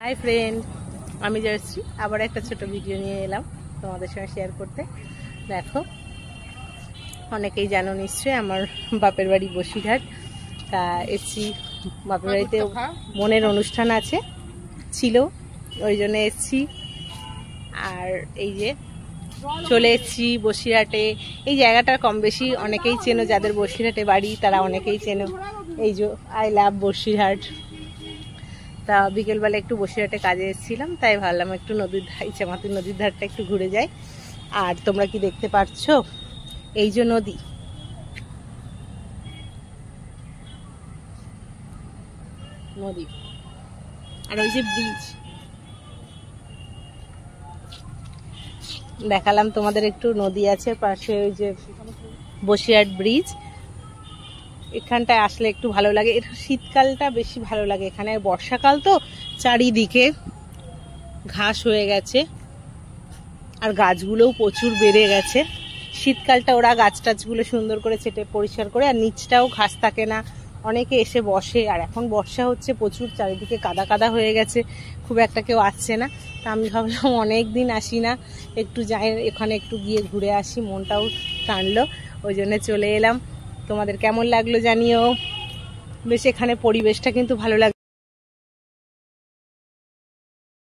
Hi friend, আমি জয়শ্রী আবার একটা ছোট ভিডিও নিয়ে এলাম তোমাদের সঙ্গে শেয়ার করতে। দেখো, অনেকেই জানো নিশ্চয়ই আমার বাপের বাড়ি বসিরহাট। তা এসছি, বাপের বাড়িতে বোনের অনুষ্ঠান ছিল, ওই জন্য এসছি। আর এই যে চলে এসছি বসিরহাটে। এই জায়গাটা কম বেশি অনেকেই চেনো, যাদের বসিরহাটে বাড়ি তারা অনেকেই চেনো। এই যে আই লাভ বসিরহাট। তা বিকেলবেলা একটু বসিরহাটে কাজে এসেছিলাম, তাই ভাবলাম একটু নদীর ধার, ইচ্ছামতি নদীর ধারটা একটু ঘুরে যাই। আর তোমরা কি দেখতে পাচ্ছ, এই যে নদী, আর ওই যে ব্রিজ দেখালাম তোমাদের, একটু নদী আছে পাশে, ওই যে বসিরহাট ব্রিজ। এখানটায় আসলে একটু ভালো লাগে, এটা শীতকালটা বেশি ভালো লাগে এখানে। বর্ষাকাল তো চারিদিকে ঘাস হয়ে গেছে, আর গাছগুলোও প্রচুর বেড়ে গেছে। শীতকালটা ওরা গাছ টাছগুলো সুন্দর করে ছেটে পরিষ্কার করে, আর নিচটাও ঘাস থাকে না, অনেকে এসে বসে। আর এখন বর্ষা হচ্ছে, প্রচুর চারিদিকে কাদা কাদা হয়ে গেছে, খুব একটা কেউ আসছে না। তা আমি ভাবলাম অনেক দিন আসি না, একটু যাই এখানে, একটু গিয়ে ঘুরে আসি, মনটাও টানলো, ওই জন্য চলে এলাম। তোমাদের কেমন লাগলো জানিও। বেশ এখানে পরিবেশটা কিন্তু ভালো লাগে।